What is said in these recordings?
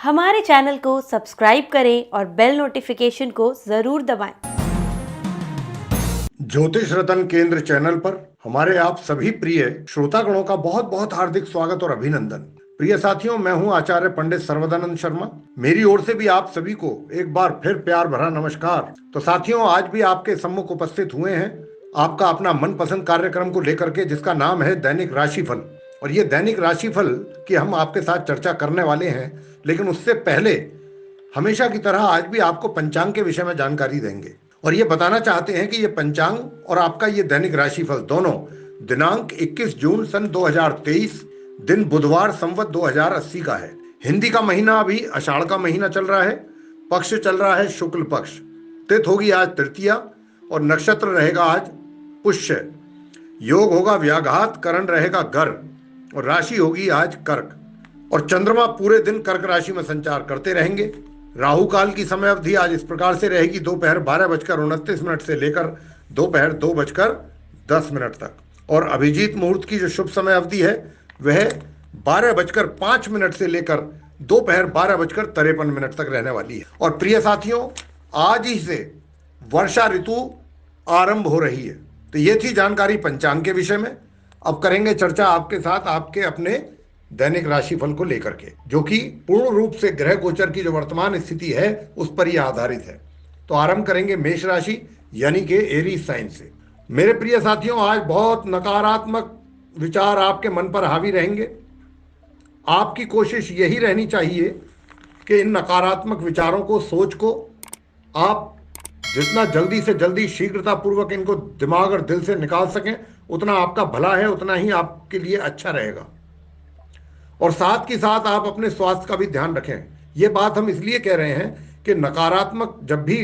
हमारे चैनल को सब्सक्राइब करें और बेल नोटिफिकेशन को जरूर दबाएं। ज्योतिष रतन केंद्र चैनल पर हमारे आप सभी प्रिय श्रोतागणों का बहुत बहुत हार्दिक स्वागत और अभिनंदन। प्रिय साथियों, मैं हूं आचार्य पंडित सर्वदानंद शर्मा। मेरी ओर से भी आप सभी को एक बार फिर प्यार भरा नमस्कार। तो साथियों, आज भी आपके सम्मुख उपस्थित हुए हैं आपका अपना मनपसंद कार्यक्रम को लेकर के, जिसका नाम है दैनिक राशिफल। और ये दैनिक राशिफल की हम आपके साथ चर्चा करने वाले हैं, लेकिन उससे पहले हमेशा की तरह आज भी आपको पंचांग के विषय में जानकारी देंगे और ये बताना चाहते हैं कि ये पंचांग और आपका ये दैनिक राशिफल दोनों दिनांक 21 जून सन 2023, दिन बुधवार संवत 2080 का है। हिंदी का महीना अभी आषाढ़ का महीना चल रहा है। पक्ष चल रहा है शुक्ल पक्ष। तिथि होगी आज तृतीया और नक्षत्र रहेगा आज पुष्य। योग होगा व्याघात, करण रहेगा गर और राशि होगी आज कर्क। और चंद्रमा पूरे दिन कर्क राशि में संचार करते रहेंगे। राहु काल की समय अवधि आज इस प्रकार से रहेगी, दोपहर 12:29 से लेकर दोपहर 2:10 तक। और अभिजीत मुहूर्त की जो शुभ समय अवधि है वह 12:05 से लेकर दोपहर 12:53 तक रहने वाली है। और प्रिय साथियों, आज ही से वर्षा ऋतु आरंभ हो रही है। तो ये थी जानकारी पंचांग के विषय में। अब करेंगे चर्चा आपके साथ आपके अपने दैनिक राशिफल को लेकर के, जो कि पूर्ण रूप से ग्रह गोचर की जो वर्तमान स्थिति है उस पर यह आधारित है। तो आरंभ करेंगे मेष राशि यानी कि एरीज साइन से। मेरे प्रिय साथियों, आज बहुत नकारात्मक विचार आपके मन पर हावी रहेंगे। आपकी कोशिश यही रहनी चाहिए कि इन नकारात्मक विचारों को, सोच को आप जितना जल्दी से जल्दी शीघ्रतापूर्वक इनको दिमाग और दिल से निकाल सकें, उतना आपका भला है, उतना ही आपके लिए अच्छा रहेगा। और साथ के साथ आप अपने स्वास्थ्य का भी ध्यान रखें। ये बात हम इसलिए कह रहे हैं कि नकारात्मक जब भी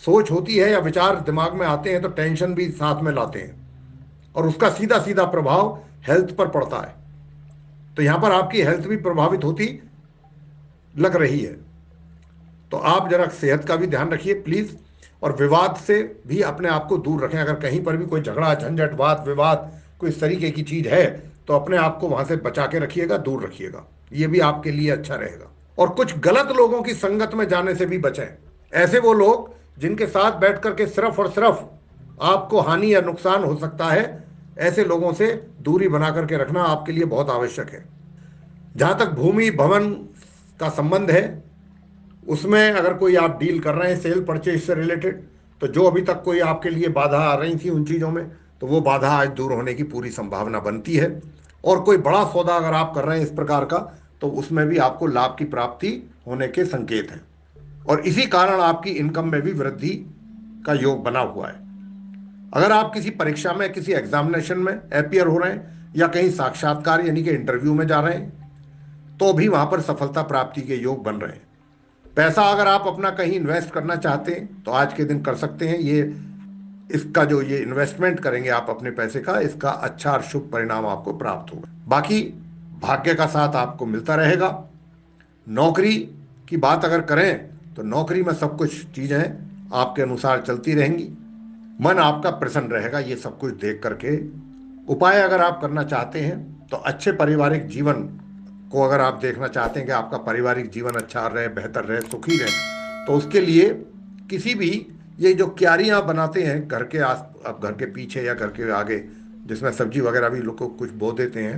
सोच होती है या विचार दिमाग में आते हैं तो टेंशन भी साथ में लाते हैं और उसका सीधा सीधा प्रभाव हेल्थ पर पड़ता है। तो यहां पर आपकी हेल्थ भी प्रभावित होती लग रही है। तो आप जरा सेहत का भी ध्यान रखिए प्लीज, और विवाद से भी अपने आप को दूर रखें। अगर कहीं पर भी कोई झगड़ा, झंझट, वाद विवाद कोई इस तरीके की चीज है तो अपने आप को वहां से बचा के रखिएगा, दूर रखिएगा। ये भी आपके लिए अच्छा रहेगा। और कुछ गलत लोगों की संगत में जाने से भी बचें। ऐसे वो लोग जिनके साथ बैठ करके सिर्फ और सिर्फ आपको हानि या नुकसान हो सकता है, ऐसे लोगों से दूरी बना करके रखना आपके लिए बहुत आवश्यक है। जहां तक भूमि भवन का संबंध है, उसमें अगर कोई आप डील कर रहे हैं सेल परचेज से रिलेटेड, तो जो अभी तक कोई आपके लिए बाधा आ रही थी उन चीज़ों में, तो वो बाधा आज दूर होने की पूरी संभावना बनती है। और कोई बड़ा सौदा अगर आप कर रहे हैं इस प्रकार का, तो उसमें भी आपको लाभ की प्राप्ति होने के संकेत हैं। और इसी कारण आपकी इनकम में भी वृद्धि का योग बना हुआ है। अगर आप किसी परीक्षा में, किसी एग्जामिनेशन में अपियर हो रहे हैं या कहीं साक्षात्कार यानी कि इंटरव्यू में जा रहे हैं, तो भी वहां पर सफलता प्राप्ति के योग बन रहे हैं। पैसा अगर आप अपना कहीं इन्वेस्ट करना चाहते हैं तो आज के दिन कर सकते हैं। ये इसका जो ये इन्वेस्टमेंट करेंगे आप अपने पैसे का, इसका अच्छा और शुभ परिणाम आपको प्राप्त होगा। बाकी भाग्य का साथ आपको मिलता रहेगा। नौकरी की बात अगर करें तो नौकरी में सब कुछ चीजें आपके अनुसार चलती रहेंगी। मन आपका प्रसन्न रहेगा ये सब कुछ देख करके। उपाय अगर आप करना चाहते हैं तो अच्छे पारिवारिक जीवन को अगर आप देखना चाहते हैं कि आपका पारिवारिक जीवन अच्छा रहे, बेहतर रहे, सुखी रहे, तो उसके लिए किसी भी ये जो क्यारियां बनाते हैं घर के आस, अब घर के पीछे या घर के आगे, जिसमें सब्जी वगैरह भी लोग कुछ बो देते हैं,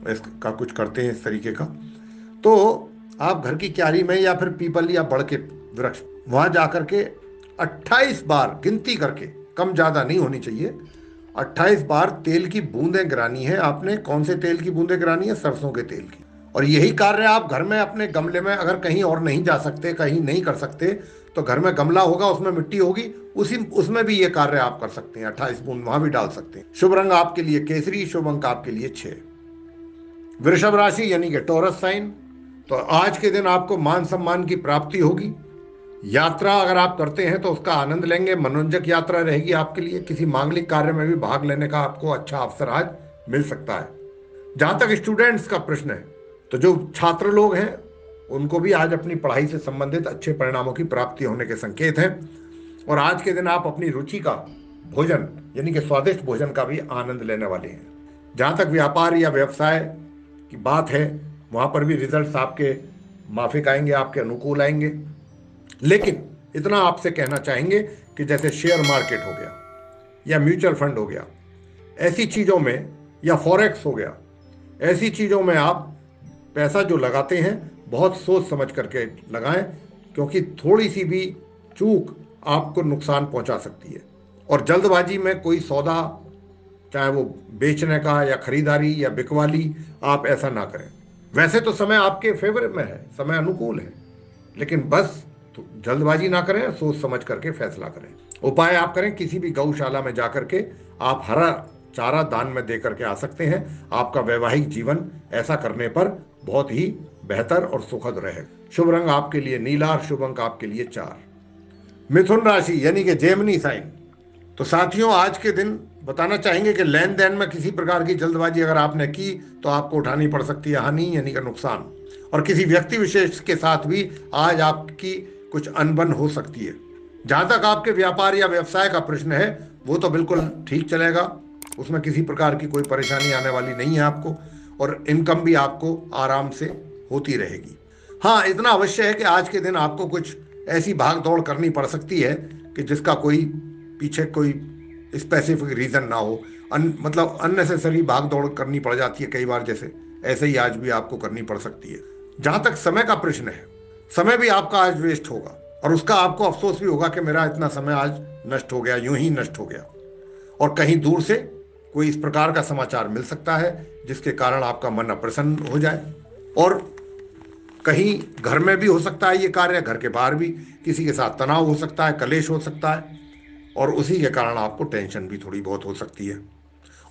इसका कुछ करते हैं इस तरीके का, तो आप घर की क्यारी में या फिर पीपल या बड़ के वृक्ष वहां जाकर के 28 बार गिनती करके, कम ज्यादा नहीं होनी चाहिए, 28 बार तेल की बूंदें गिरानी है आपने। कौन से तेल की बूंदें गिरानी है? सरसों के तेल की। और यही कार्य आप घर में अपने गमले में, अगर कहीं और नहीं जा सकते, कहीं नहीं कर सकते, तो घर में गमला होगा, उसमें मिट्टी होगी, उसमें भी ये कार्य आप कर सकते हैं। 28 बूंद वहां भी डाल सकते हैं। शुभ रंग आपके लिए केसरी, शुभ अंक आपके लिए 6। वृषभ राशि यानी कि टॉरस साइन। तो आज के दिन आपको मान सम्मान की प्राप्ति होगी। यात्रा अगर आप करते हैं तो उसका आनंद लेंगे। मनोरंजक यात्रा रहेगी आपके लिए। किसी मांगलिक कार्य में भी भाग लेने का आपको अच्छा अवसर आज मिल सकता है। जहां तक स्टूडेंट्स का प्रश्न है, तो जो छात्र लोग हैं उनको भी आज अपनी पढ़ाई से संबंधित अच्छे परिणामों की प्राप्ति होने के संकेत हैं। और आज के दिन आप अपनी रुचि का भोजन यानी कि स्वादिष्ट भोजन का भी आनंद लेने वाले हैं। जहां तक व्यापार या व्यवसाय की बात है, वहां पर भी रिजल्ट्स आपके माफिक आएंगे, आपके अनुकूल आएंगे। लेकिन इतना आपसे कहना चाहेंगे कि जैसे शेयर मार्केट हो गया या म्यूचुअल फंड हो गया, ऐसी चीजों में, या फॉरेक्स हो गया, ऐसी चीजों में आप पैसा जो लगाते हैं बहुत सोच समझ करके लगाएं, क्योंकि थोड़ी सी भी चूक आपको नुकसान पहुंचा सकती है। और जल्दबाजी में कोई सौदा, चाहे वो बेचने का या खरीदारी या बिकवाली, आप ऐसा ना करें। वैसे तो समय आपके फेवर में है, समय अनुकूल है, लेकिन बस तो जल्दबाजी ना करें, सोच समझ करके फैसला करें। उपाय आप करें, किसी भी गौशाला में जाकर के आप हरा चारा दान में दे करके आ सकते हैं। आपका वैवाहिक जीवन ऐसा करने पर बहुत ही बेहतर और सुखद रहेगा। शुभ रंग आपके लिए नीला और शुभ अंक आपके लिए 4। मिथुन राशि यानी कि जेमिनी साइन। तो साथियों, आज के दिन बताना चाहेंगे कि लेन देन में किसी प्रकार की जल्दबाजी अगर आपने की तो आपको उठानी पड़ सकती है हानि यानी कि नुकसान। और किसी व्यक्ति विशेष के साथ भी आज आपकी कुछ अनबन हो सकती है। जहां तक आपके व्यापार या व्यवसाय का प्रश्न है, वो तो बिल्कुल ठीक चलेगा, उसमें किसी प्रकार की कोई परेशानी आने वाली नहीं है आपको। और इनकम भी आपको आराम से होती रहेगी। हाँ, इतना अवश्य है कि आज के दिन आपको कुछ ऐसी भाग दौड़ करनी पड़ सकती है कि जिसका कोई पीछे कोई स्पेसिफिक रीजन ना हो। मतलब अननेसेसरी भाग दौड़ करनी पड़ जाती है कई बार, जैसे ऐसे ही आज भी आपको करनी पड़ सकती है। जहां तक समय का प्रश्न है, समय भी आपका आज वेस्ट होगा और उसका आपको अफसोस भी होगा कि मेरा इतना समय आज नष्ट हो गया, यूं ही नष्ट हो गया। और कहीं दूर से कोई इस प्रकार का समाचार मिल सकता है जिसके कारण आपका मन अप्रसन्न हो जाए। और कहीं घर में भी हो सकता है ये कार्य, घर के बाहर भी किसी के साथ तनाव हो सकता है, कलेश हो सकता है, और उसी के कारण आपको टेंशन भी थोड़ी बहुत हो सकती है।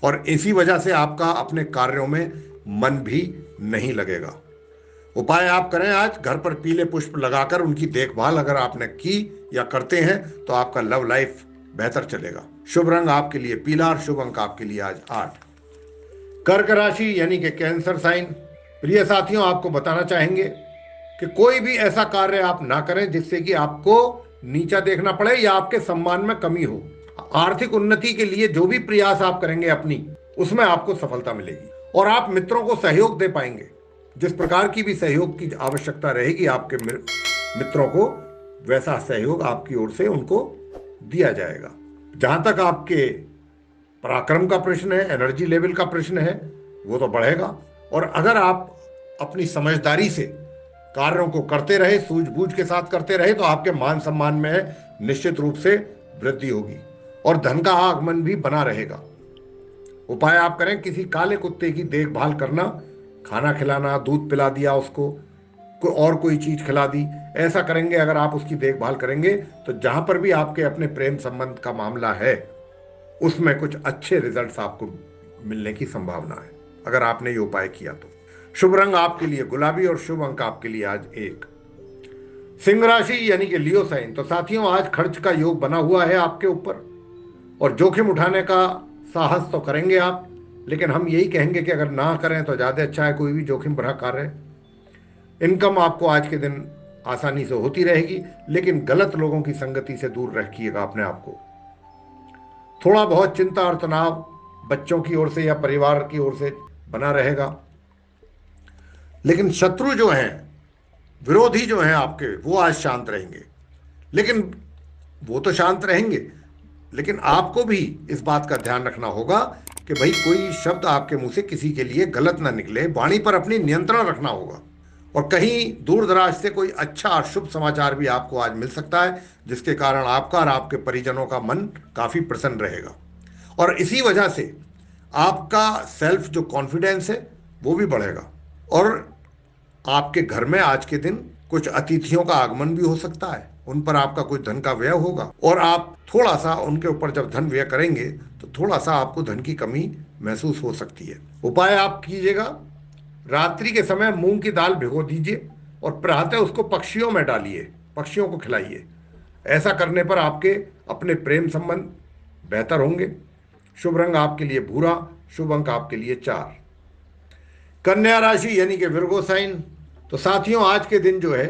और इसी वजह से आपका अपने कार्यों में मन भी नहीं लगेगा। उपाय आप करें, आज घर पर पीले पुष्प लगाकर उनकी देखभाल अगर आपने की या करते हैं तो आपका लव लाइफ बेहतर चलेगा। शुभ रंग आपके लिए पीला और शुभ अंक आपके लिए आज 8। कर्क राशि यानी कि कैंसर साइन। प्रिय साथियों, आपको बताना चाहेंगे कि कोई भी ऐसा कार्य आप ना करें जिससे कि आपको नीचा देखना पड़े या आपके सम्मान में कमी हो। आर्थिक उन्नति के लिए जो भी प्रयास आप करेंगे अपनी, उसमें आपको सफलता मिलेगी और आप मित्रों को सहयोग दे पाएंगे। जिस प्रकार की भी सहयोग की आवश्यकता रहेगी आपके मित्रों को, वैसा सहयोग आपकी ओर से उनको दिया जाएगा। जहां तक आपके पराक्रम का प्रश्न है, एनर्जी लेवल का प्रश्न है, वो तो बढ़ेगा। और अगर आप अपनी समझदारी से कार्यों को करते रहे, सूझबूझ के साथ करते रहे, तो आपके मान सम्मान में निश्चित रूप से वृद्धि होगी और धन का आगमन भी बना रहेगा। उपाय आप करें, किसी काले कुत्ते की देखभाल करना, खाना खिलाना, दूध पिला दिया उसको, और कोई चीज खिला दी, ऐसा करेंगे अगर आप उसकी देखभाल करेंगे तो जहां पर भी आपके अपने प्रेम संबंध का मामला है उसमें कुछ अच्छे रिजल्ट्स आपको मिलने की संभावना है अगर आपने ये उपाय किया तो। शुभ रंग आपके लिए गुलाबी और शुभ अंक आपके लिए आज 1। सिंह राशि यानी कि लियो साइन। तो साथियों, आज खर्च का योग बना हुआ है आपके ऊपर और जोखिम उठाने का साहस तो करेंगे आप, लेकिन हम यही कहेंगे कि अगर ना करें तो ज्यादा अच्छा है, कोई भी जोखिम भरा कार्य। इनकम आपको आज के दिन आसानी से होती रहेगी, लेकिन गलत लोगों की संगति से दूर रखिएगा अपने आप को। थोड़ा बहुत चिंता और तनाव बच्चों की ओर से या परिवार की ओर से बना रहेगा, लेकिन शत्रु जो हैं, विरोधी जो हैं आपके, वो आज शांत रहेंगे। लेकिन वो तो शांत रहेंगे, लेकिन आपको भी इस बात का ध्यान रखना होगा कि भाई कोई शब्द आपके मुंह से किसी के लिए गलत ना निकले। वाणी पर अपनी नियंत्रण रखना होगा। और कहीं दूर दराज से कोई अच्छा और शुभ समाचार भी आपको आज मिल सकता है जिसके कारण आपका और आपके परिजनों का मन काफी प्रसन्न रहेगा। और इसी वजह से आपका सेल्फ जो कॉन्फिडेंस है वो भी बढ़ेगा। और आपके घर में आज के दिन कुछ अतिथियों का आगमन भी हो सकता है, उन पर आपका कुछ धन का व्यय होगा और आप थोड़ा सा उनके ऊपर जब धन व्यय करेंगे तो थोड़ा सा आपको धन की कमी महसूस हो सकती है। उपाय आप कीजिएगा, रात्रि के समय मूंग की दाल भिगो दीजिए और प्रातः उसको पक्षियों में डालिए, पक्षियों को खिलाइए। ऐसा करने पर आपके अपने प्रेम संबंध बेहतर होंगे। शुभ रंग आपके लिए भूरा, शुभ अंक आपके लिए 4। कन्या राशि यानी कि विर्गो साइन। तो साथियों, आज के दिन जो है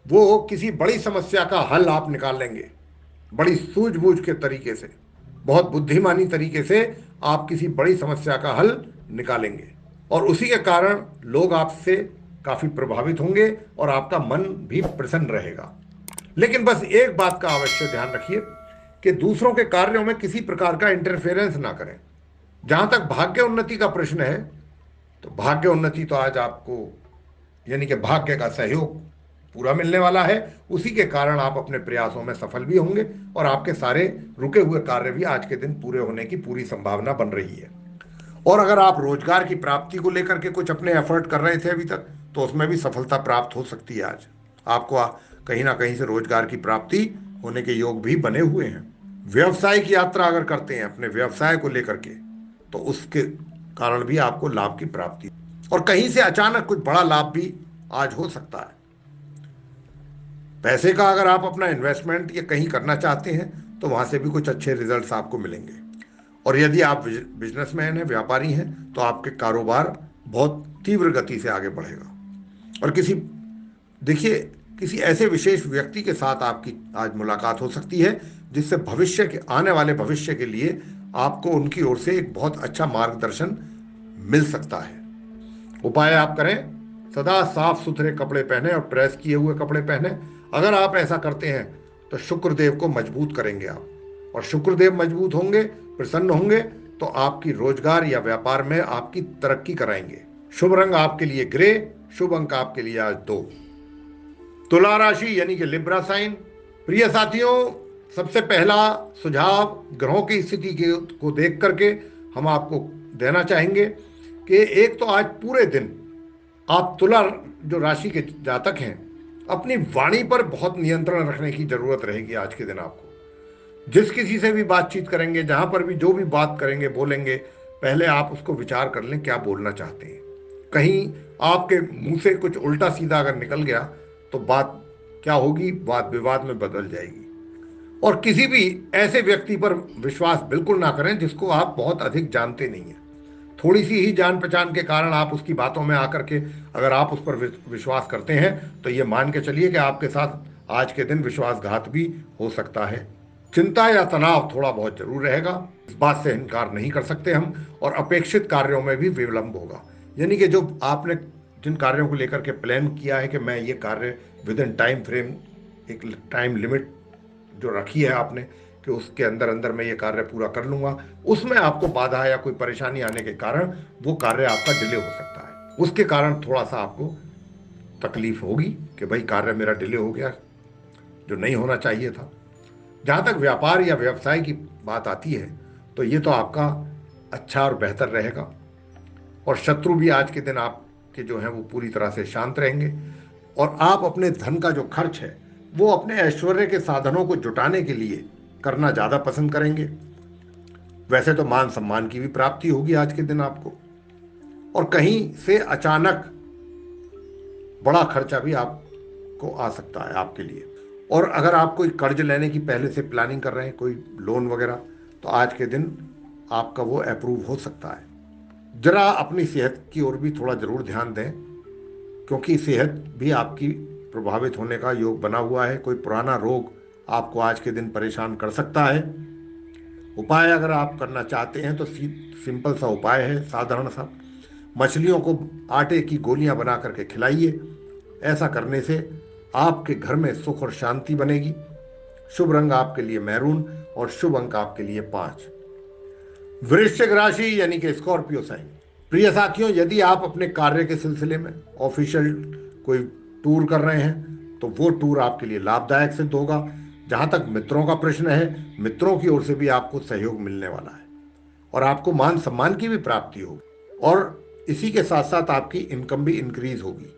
वो किसी बड़ी समस्या का हल आप निकाल लेंगे, बड़ी सूझबूझ के तरीके से, बहुत बुद्धिमानी तरीके से आप किसी बड़ी समस्या का हल निकालेंगे और उसी के कारण लोग आपसे काफी प्रभावित होंगे और आपका मन भी प्रसन्न रहेगा। लेकिन बस एक बात का अवश्य ध्यान रखिए कि दूसरों के कार्यों में किसी प्रकार का इंटरफेरेंस ना करें। जहां तक भाग्य उन्नति का प्रश्न है, तो भाग्य उन्नति तो आज आपको, यानी कि भाग्य का सहयोग पूरा मिलने वाला है। उसी के कारण आप अपने प्रयासों में सफल भी होंगे और आपके सारे रुके हुए कार्य भी आज के दिन पूरे होने की पूरी संभावना बन रही है। और अगर आप रोजगार की प्राप्ति को लेकर के कुछ अपने एफर्ट कर रहे थे अभी तक, तो उसमें भी सफलता प्राप्त हो सकती है। आज आपको कहीं ना कहीं से रोजगार की प्राप्ति होने के योग भी बने हुए हैं। व्यवसाय की यात्रा अगर करते हैं अपने व्यवसाय को लेकर के, तो उसके कारण भी आपको लाभ की प्राप्ति, और कहीं से अचानक कुछ बड़ा लाभ भी आज हो सकता है। पैसे का अगर आप अपना इन्वेस्टमेंट या कहीं करना चाहते हैं, तो वहां से भी कुछ अच्छे रिजल्ट्स आपको मिलेंगे। और यदि आप बिजनेसमैन हैं, व्यापारी हैं, तो आपके कारोबार बहुत तीव्र गति से आगे बढ़ेगा। और देखिए, किसी ऐसे विशेष व्यक्ति के साथ आपकी आज मुलाकात हो सकती है जिससे भविष्य के, आने वाले भविष्य के लिए आपको उनकी ओर से एक बहुत अच्छा मार्गदर्शन मिल सकता है। उपाय आप करें, सदा साफ सुथरे कपड़े पहने और प्रेस किए हुए कपड़े पहने। अगर आप ऐसा करते हैं तो शुक्रदेव को मजबूत करेंगे आप, और शुक्रदेव मजबूत होंगे, प्रसन्न होंगे, तो आपकी रोजगार या व्यापार में आपकी तरक्की कराएंगे। शुभ रंग आपके लिए ग्रे, शुभ अंक आपके लिए आज 2। तुला राशि यानी कि लिब्रा साइन। प्रिय साथियों, सबसे पहला सुझाव ग्रहों की स्थिति को देख करके हम आपको देना चाहेंगे कि एक तो आज पूरे दिन आप तुला जो राशि के जातक हैं, अपनी वाणी पर बहुत नियंत्रण रखने की जरूरत रहेगी। आज के दिन आपको जिस किसी से भी बातचीत करेंगे, जहां पर भी जो भी बात करेंगे, बोलेंगे, पहले आप उसको विचार कर लें क्या बोलना चाहते हैं। कहीं आपके मुंह से कुछ उल्टा सीधा अगर निकल गया तो बात क्या होगी, बात विवाद में बदल जाएगी। और किसी भी ऐसे व्यक्ति पर विश्वास बिल्कुल ना करें जिसको आप बहुत अधिक जानते नहीं हैं। थोड़ी सी ही जान पहचान के कारण आप उसकी बातों में आकर के अगर आप उस पर विश्वास करते हैं, तो ये मान के चलिए कि आपके साथ आज के दिन विश्वासघात भी हो सकता है। चिंता या तनाव थोड़ा बहुत जरूर रहेगा, इस बात से इनकार नहीं कर सकते हम। और अपेक्षित कार्यों में भी विलंब होगा, यानी कि जो आपने जिन कार्यों को लेकर के प्लान किया है कि मैं ये कार्य विद इन टाइम फ्रेम, एक टाइम लिमिट जो रखी है आपने कि उसके अंदर अंदर मैं ये कार्य पूरा कर लूंगा, उसमें आपको बाधा या कोई परेशानी आने के कारण वो कार्य आपका डिले हो सकता है। उसके कारण थोड़ा सा आपको तकलीफ होगी कि भाई कार्य मेरा डिले हो गया, जो नहीं होना चाहिए था। जहां तक व्यापार या व्यवसाय की बात आती है, तो ये तो आपका अच्छा और बेहतर रहेगा। और शत्रु भी आज के दिन आपके जो हैं वो पूरी तरह से शांत रहेंगे। और आप अपने धन का जो खर्च है वो अपने ऐश्वर्य के साधनों को जुटाने के लिए करना ज्यादा पसंद करेंगे। वैसे तो मान सम्मान की भी प्राप्ति होगी आज के दिन आपको, और कहीं से अचानक बड़ा खर्चा भी आपको आ सकता है आपके लिए। और अगर आप कोई कर्ज लेने की पहले से प्लानिंग कर रहे हैं, कोई लोन वगैरह, तो आज के दिन आपका वो अप्रूव हो सकता है। जरा अपनी सेहत की ओर भी थोड़ा जरूर ध्यान दें, क्योंकि सेहत भी आपकी प्रभावित होने का योग बना हुआ है। कोई पुराना रोग आपको आज के दिन परेशान कर सकता है। उपाय अगर आप करना चाहते हैं तो सिंपल सा उपाय है, साधारण सा। मछलियों को आटे की गोलियां बना करके खिलाइए। ऐसा करने से आपके घर में सुख और शांति बनेगी। शुभ रंग आपके लिए मैरून और शुभ अंक आपके लिए 5। वृश्चिक राशि यानी कि स्कॉर्पियो साइन। प्रिय साथियों, यदि आप अपने कार्य के सिलसिले में ऑफिशियल कोई टूर कर रहे हैं, तो वो टूर आपके लिए लाभदायक सिद्ध होगा। जहां तक मित्रों का प्रश्न है, मित्रों की ओर से भी आपको सहयोग मिलने वाला है और आपको मान सम्मान की भी प्राप्ति होगी। और इसी के साथ साथ आपकी इनकम भी इंक्रीज होगी।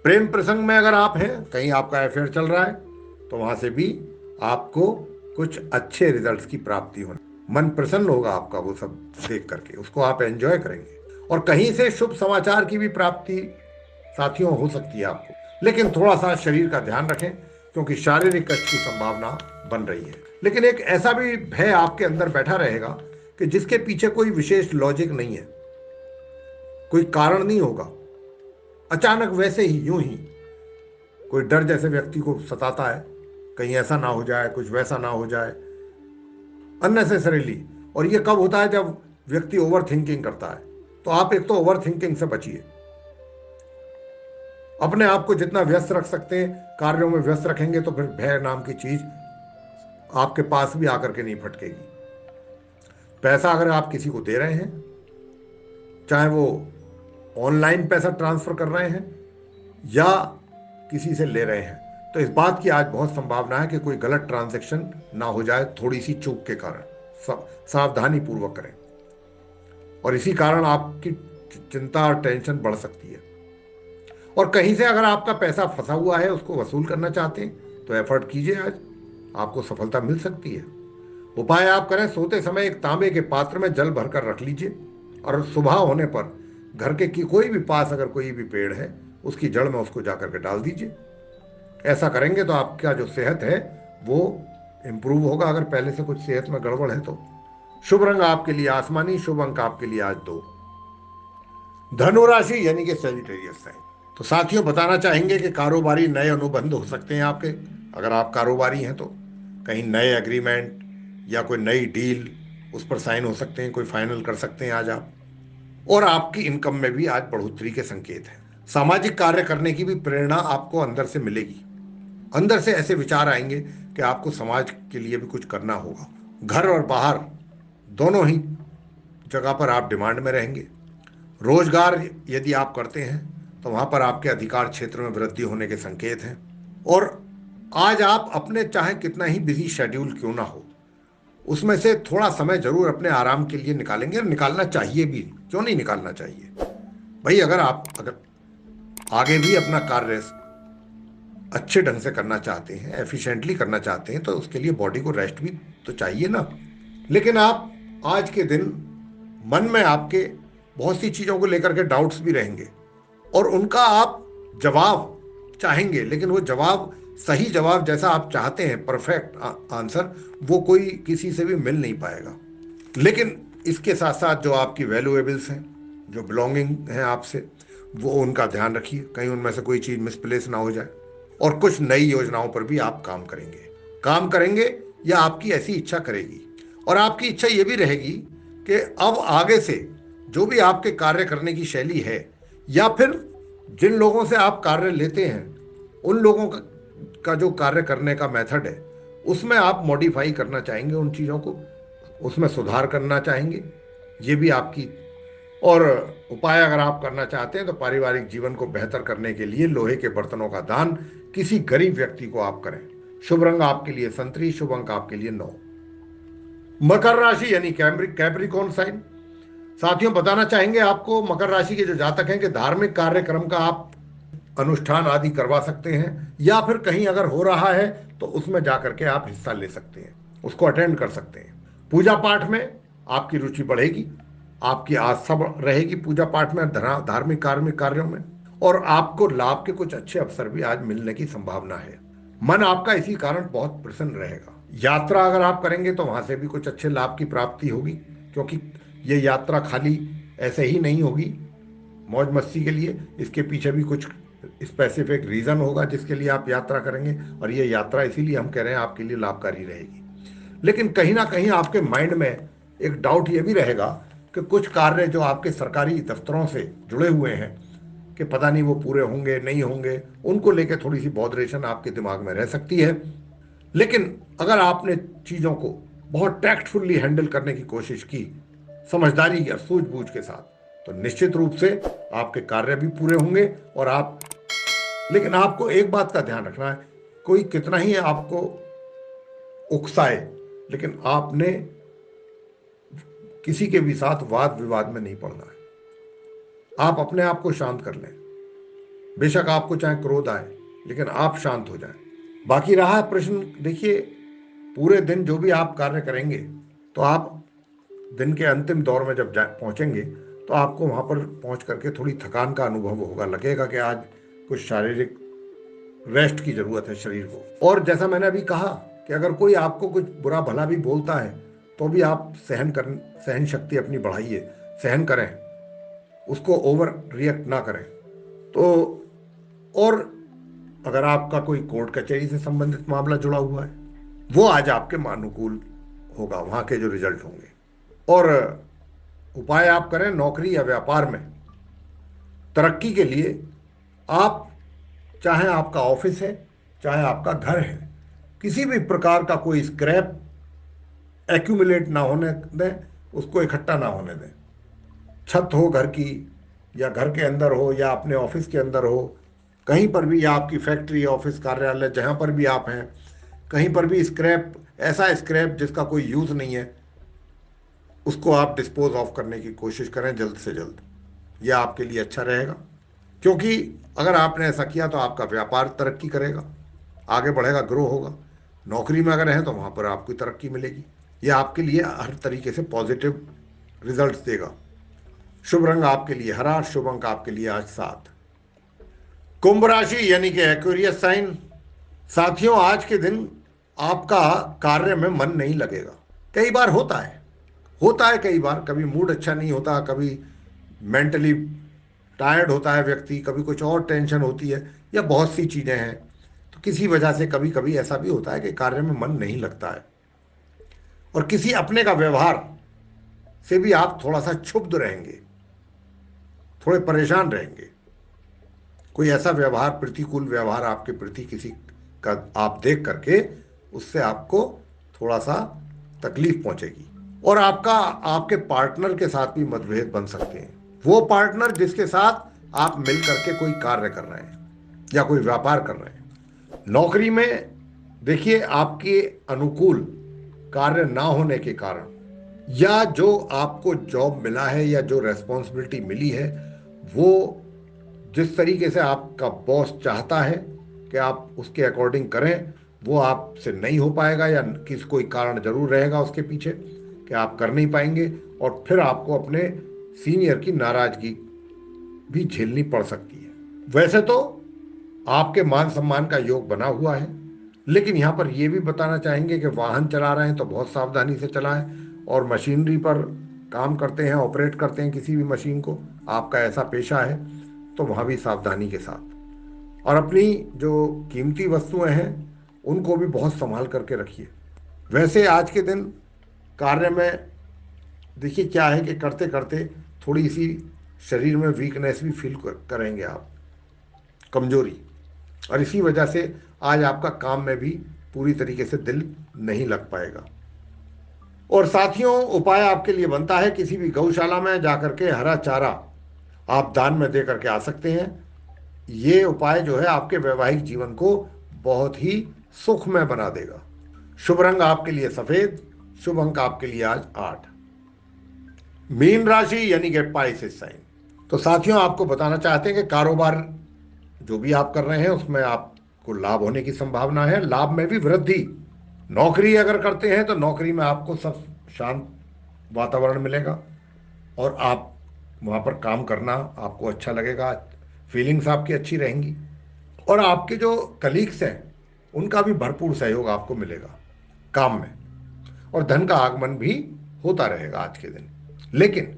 प्रेम प्रसंग में अगर आप हैं, कहीं आपका अफेयर चल रहा है, तो वहां से भी आपको कुछ अच्छे रिजल्ट्स की प्राप्ति होगी। मन प्रसन्न होगा आपका वो सब देख करके, उसको आप एंजॉय करेंगे। और कहीं से शुभ समाचार की भी प्राप्ति साथियों हो सकती है आपको। लेकिन थोड़ा सा शरीर का ध्यान रखें, क्योंकि शारीरिक कष्ट की संभावना बन रही है। लेकिन एक ऐसा भी भय आपके अंदर बैठा रहेगा कि जिसके पीछे कोई विशेष लॉजिक नहीं है, कोई कारण नहीं होगा। अचानक वैसे ही, यूं ही कोई डर जैसे व्यक्ति को सताता है, कहीं ऐसा ना हो जाए, कुछ वैसा ना हो जाए, अननेसेसरीली। और ये कब होता है? जब व्यक्ति ओवर थिंकिंग करता है। तो आप एक तो ओवर थिंकिंग से बचिए। अपने आप को जितना व्यस्त रख सकते हैं कार्यों में व्यस्त रखेंगे तो फिर भय नाम की चीज आपके पास भी आकर के नहीं फटकेगी। पैसा अगर आप किसी को दे रहे हैं, चाहे वो ऑनलाइन पैसा ट्रांसफर कर रहे हैं या किसी से ले रहे हैं, तो इस बात की आज बहुत संभावना है कि कोई गलत ट्रांजैक्शन ना हो जाए थोड़ी सी चूक के कारण। सावधानी पूर्वक करें, और इसी कारण आपकी चिंता और टेंशन बढ़ सकती है। और कहीं से अगर आपका पैसा फंसा हुआ है, उसको वसूल करना चाहते हैं, तो एफर्ट कीजिए, आज आपको सफलता मिल सकती है। उपाय आप करें, सोते समय एक तांबे के पात्र में जल भरकर रख लीजिए और सुबह होने पर घर के की कोई भी पास अगर कोई भी पेड़ है उसकी जड़ में उसको जाकर के डाल दीजिए। ऐसा करेंगे तो आपका जो सेहत है वो इम्प्रूव होगा, अगर पहले से कुछ सेहत में गड़बड़ है तो। शुभ रंग आपके लिए आसमानी, शुभ अंक आपके लिए आज 2। धनु राशि यानी कि सजिटेरियस साइन। तो साथियों, बताना चाहेंगे कि कारोबारी नए अनुबंध हो सकते हैं आपके, अगर आप कारोबारी हैं तो कहीं नए एग्रीमेंट या कोई नई डील उस पर साइन हो सकते हैं, कोई फाइनल कर सकते हैं आज आप। और आपकी इनकम में भी आज बढ़ोतरी के संकेत हैं। सामाजिक कार्य करने की भी प्रेरणा आपको अंदर से मिलेगी। अंदर से ऐसे विचार आएंगे कि आपको समाज के लिए भी कुछ करना होगा। घर और बाहर दोनों ही जगह पर आप डिमांड में रहेंगे। रोजगार यदि आप करते हैं तो वहां पर आपके अधिकार क्षेत्र में वृद्धि होने के संकेत हैं। और आज आप अपने चाहे कितना ही बिजी शेड्यूल क्यों ना हो, उसमें से थोड़ा समय जरूर अपने आराम के लिए निकालेंगे, और निकालना चाहिए भी। क्यों नहीं निकालना चाहिए भाई? अगर आगे भी अपना कार्य अच्छे ढंग से करना चाहते हैं, एफिशिएंटली करना चाहते हैं, तो उसके लिए बॉडी को रेस्ट भी तो चाहिए ना। लेकिन आप आज के दिन मन में आपके बहुत सी चीजों को लेकर के डाउट्स भी रहेंगे, और उनका आप जवाब चाहेंगे, लेकिन वो जवाब, सही जवाब जैसा आप चाहते हैं, परफेक्ट आंसर, वो कोई किसी से भी मिल नहीं पाएगा। लेकिन इसके साथ साथ जो आपकी वैल्यूएबल्स हैं, जो बिलोंगिंग हैं आपसे, वो उनका ध्यान रखिए, कहीं उनमें से कोई चीज मिसप्लेस ना हो जाए। और कुछ नई योजनाओं पर भी आप काम करेंगे या आपकी ऐसी इच्छा करेगी। और आपकी इच्छा ये भी रहेगी कि अब आगे से जो भी आपके कार्य करने की शैली है, या फिर जिन लोगों से आप कार्य लेते हैं, उन लोगों का जो कार्य करने का मेथड है, उसमें आप मॉडिफाई करना चाहेंगे, उन चीज़ों को उसमें सुधार करना चाहेंगे। ये भी आपकी। और उपाय अगर आप करना चाहते हैं तो पारिवारिक जीवन को बेहतर करने के लिए लोहे के बर्तनों का दान किसी गरीब व्यक्ति को आप करें। शुभ रंग आपके लिए संतरी, शुभ अंक आपके लिए 9। मकर राशि यानी कैप्रिकॉर्न साइन। साथियों, बताना चाहेंगे आपको, मकर राशि के जो जातक हैं, कि धार्मिक कार्यक्रम का आप अनुष्ठान आदि करवा सकते हैं, या फिर कहीं अगर हो रहा है तो उसमें जाकर के आप हिस्सा ले सकते हैं, उसको अटेंड कर सकते हैं। पूजा पाठ में आपकी रुचि बढ़ेगी, आपकी आस्था रहेगी पूजा पाठ में, धार्मिक कार्मिक कार्यों में, और आपको लाभ के कुछ अच्छे अवसर भी आज मिलने की संभावना है। मन आपका इसी कारण बहुत प्रसन्न रहेगा। यात्रा अगर आप करेंगे तो वहां से भी कुछ अच्छे लाभ की प्राप्ति होगी, क्योंकि ये यात्रा खाली ऐसे ही नहीं होगी मौज मस्ती के लिए, इसके पीछे भी कुछ स्पेसिफिक रीजन होगा जिसके लिए आप यात्रा करेंगे, और ये यात्रा इसीलिए हम कह रहे हैं आपके लिए लाभकारी रहेगी। लेकिन कहीं ना कहीं आपके माइंड में एक डाउट ये भी रहेगा कि कुछ कार्य जो आपके सरकारी दफ्तरों से जुड़े हुए हैं, कि पता नहीं वो पूरे होंगे नहीं होंगे, उनको लेकर थोड़ी सी बॉदरेशन आपके दिमाग में रह सकती है। लेकिन अगर आपने चीज़ों को बहुत टैक्टफुल्ली हैंडल करने की कोशिश की, समझदारी और सूझबूझ के साथ, तो निश्चित रूप से आपके कार्य भी पूरे होंगे। और आप, लेकिन आपको एक बात का ध्यान रखना है, कोई कितना ही आपको उकसाए, लेकिन आपने किसी के भी साथ वाद विवाद में नहीं पड़ना है। आप अपने आप को शांत कर लें, बेशक आपको चाहे क्रोध आए, लेकिन आप शांत हो जाएं। बाकी रहा प्रश्न, देखिए, पूरे दिन जो भी आप कार्य करेंगे, तो आप दिन के अंतिम दौर में जब पहुंचेंगे तो आपको वहां पर पहुंच करके थोड़ी थकान का अनुभव होगा, लगेगा कि आज कुछ शारीरिक रेस्ट की जरूरत है शरीर को। और जैसा मैंने अभी कहा कि अगर कोई आपको कुछ बुरा भला भी बोलता है तो भी आप सहन शक्ति अपनी बढ़ाइए, सहन करें, उसको ओवर रिएक्ट ना करें। तो और अगर आपका कोई कोर्ट कचहरी से संबंधित मामला जुड़ा हुआ है, वो आज आपके अनुकूल होगा, वहां के जो रिजल्ट होंगे। और उपाय आप करें, नौकरी या व्यापार में तरक्की के लिए आप चाहे आपका ऑफिस है, चाहे आपका घर है, किसी भी प्रकार का कोई स्क्रैप एक्यूमुलेट ना होने दें, उसको इकट्ठा ना होने दें। छत हो घर की, या घर के अंदर हो, या अपने ऑफिस के अंदर हो, कहीं पर भी, या आपकी फैक्ट्री, ऑफिस, कार्यालय, जहां पर भी आप हैं, कहीं पर भी स्क्रैप, ऐसा स्क्रैप जिसका कोई यूज नहीं है, उसको आप डिस्पोज ऑफ करने की कोशिश करें जल्द से जल्द। यह आपके लिए अच्छा रहेगा, क्योंकि अगर आपने ऐसा किया तो आपका व्यापार तरक्की करेगा, आगे बढ़ेगा, ग्रो होगा। नौकरी में अगर हैं तो वहां पर आपको तरक्की मिलेगी। यह आपके लिए हर तरीके से पॉजिटिव रिजल्ट्स देगा। शुभ रंग आपके लिए हरा, शुभ अंक आपके लिए आज 7। कुंभ राशि यानी कि एक्वेरियस साइन। साथियों, आज के दिन आपका कार्य में मन नहीं लगेगा। कई बार होता है कई बार, कभी मूड अच्छा नहीं होता, कभी मेंटली टायर्ड होता है व्यक्ति, कभी कुछ और टेंशन होती है, या बहुत सी चीजें हैं। तो किसी वजह से कभी कभी ऐसा भी होता है कि कार्य में मन नहीं लगता है, और किसी अपने का व्यवहार से भी आप थोड़ा सा क्षुब्ध रहेंगे, थोड़े परेशान रहेंगे। कोई ऐसा व्यवहार, प्रतिकूल व्यवहार आपके प्रति किसी का आप देख करके, उससे आपको थोड़ा सा तकलीफ पहुंचेगी। और आपका आपके पार्टनर के साथ भी मतभेद बन सकते हैं। वो पार्टनर जिसके साथ आप मिल करके कोई कार्य कर रहे हैं या कोई व्यापार कर रहे हैं। नौकरी में देखिए, आपके अनुकूल कार्य ना होने के कारण, या जो आपको जॉब मिला है या जो रेस्पॉन्सिबिलिटी मिली है, वो जिस तरीके से आपका बॉस चाहता है कि आप उसके अकॉर्डिंग करें, वो आपसे नहीं हो पाएगा, या किसी कोई कारण जरूर रहेगा उसके पीछे कि आप कर नहीं पाएंगे, और फिर आपको अपने सीनियर की नाराजगी भी झेलनी पड़ सकती है। वैसे तो आपके मान सम्मान का योग बना हुआ है, लेकिन यहाँ पर यह भी बताना चाहेंगे कि वाहन चला रहे हैं तो बहुत सावधानी से चलाएं, और मशीनरी पर काम करते हैं, ऑपरेट करते हैं किसी भी मशीन को, आपका ऐसा पेशा है, तो वहाँ भी सावधानी के साथ। और अपनी जो कीमती वस्तुएं हैं उनको भी बहुत संभाल करके रखिए। वैसे आज के दिन कार्य में देखिए क्या है कि करते करते थोड़ी सी शरीर में वीकनेस भी फील करेंगे आप, कमजोरी, और इसी वजह से आज आपका काम में भी पूरी तरीके से दिल नहीं लग पाएगा। और साथियों, उपाय आपके लिए बनता है, किसी भी गौशाला में जाकर के हरा चारा आप दान में दे करके आ सकते हैं। ये उपाय जो है आपके वैवाहिक जीवन को बहुत ही सुखमय बना देगा। शुभ रंग आपके लिए सफेद, शुभ अंक आपके लिए आज 8। मीन राशि यानी कि पाइसेस साइन। तो साथियों, आपको बताना चाहते हैं कि कारोबार जो भी आप कर रहे हैं उसमें आपको लाभ होने की संभावना है, लाभ में भी वृद्धि। नौकरी अगर करते हैं तो नौकरी में आपको सब शांत वातावरण मिलेगा, और आप वहाँ पर काम करना आपको अच्छा लगेगा, फीलिंग्स आपकी अच्छी रहेंगी। और आपके जो कलीग्स हैं उनका भी भरपूर सहयोग आपको मिलेगा काम में, और धन का आगमन भी होता रहेगा आज के दिन। लेकिन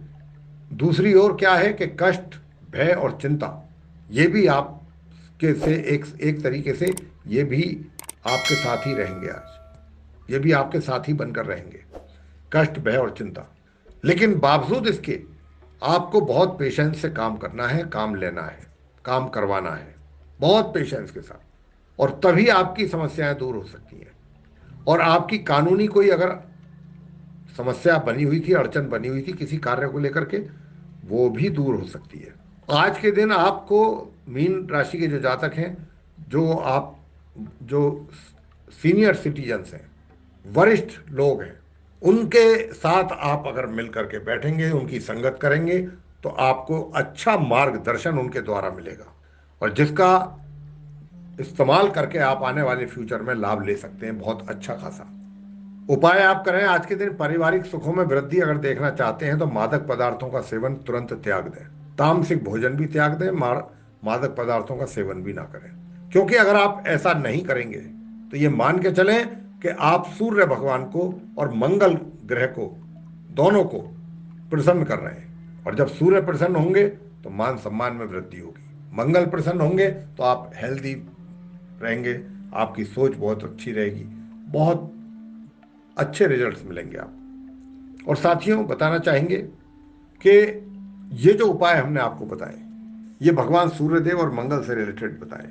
दूसरी ओर क्या है कि कष्ट, भय और चिंता, ये भी आपके से एक तरीके से ये भी आपके साथ ही रहेंगे आज, ये भी आपके साथ ही बनकर रहेंगे, कष्ट, भय और चिंता। लेकिन बावजूद इसके आपको बहुत पेशेंस से काम करना है, काम लेना है, काम करवाना है, बहुत पेशेंस के साथ, और तभी आपकी समस्याएं दूर हो सकती हैं। और आपकी कानूनी कोई अगर समस्या बनी हुई थी, अड़चन बनी हुई थी किसी कार्य को लेकर के, वो भी दूर हो सकती है। आज के दिन आपको, मीन राशि के जो जातक हैं, जो सीनियर सिटीजन्स हैं, वरिष्ठ लोग हैं, उनके साथ आप अगर मिल करके बैठेंगे, उनकी संगत करेंगे, तो आपको अच्छा मार्गदर्शन उनके द्वारा मिलेगा, और जिसका इस्तेमाल करके आप आने वाले फ्यूचर में लाभ ले सकते हैं बहुत अच्छा खासा। उपाय आप करें आज के दिन, पारिवारिक सुखों में वृद्धि अगर देखना चाहते हैं तो मादक पदार्थों का सेवन तुरंत त्याग दें, तामसिक भोजन भी त्याग दें, मादक पदार्थों का सेवन भी ना करें। क्योंकि अगर आप ऐसा नहीं करेंगे तो ये मान के चलें कि आप सूर्य भगवान को और मंगल ग्रह को, दोनों को प्रसन्न कर रहे हैं। और जब सूर्य प्रसन्न होंगे तो मान सम्मान में वृद्धि होगी, मंगल प्रसन्न होंगे तो आप हेल्दी रहेंगे, आपकी सोच बहुत अच्छी रहेगी, बहुत अच्छे रिजल्ट्स मिलेंगे आपको। और साथियों, बताना चाहेंगे कि ये जो उपाय हमने आपको बताए, ये भगवान सूर्यदेव और मंगल से रिलेटेड बताए।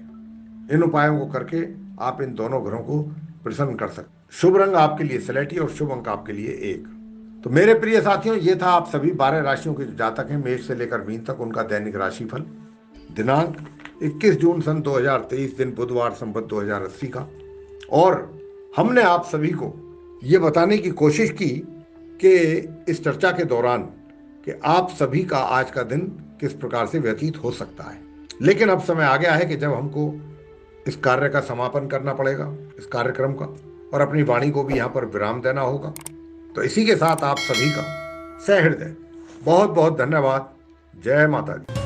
इन उपायों को करके आप इन दोनों ग्रहों को प्रसन्न कर सकते। शुभ रंग आपके लिए स्लेटी और शुभ अंक आपके लिए 1। तो मेरे प्रिय साथियों, ये था आप सभी 12 राशियों के जो जातक हैं मेष से लेकर मीन तक, उनका दैनिक राशिफल दिनांक 21 जून सन 2023, दिन बुधवार, संवत 2080 का। और हमने आप सभी को ये बताने की कोशिश की कि इस चर्चा के दौरान कि आप सभी का आज का दिन किस प्रकार से व्यतीत हो सकता है। लेकिन अब समय आ गया है कि जब हमको इस कार्य का समापन करना पड़ेगा, इस कार्यक्रम का, और अपनी वाणी को भी यहाँ पर विराम देना होगा। तो इसी के साथ आप सभी का सहृदय बहुत बहुत धन्यवाद। जय माता दी।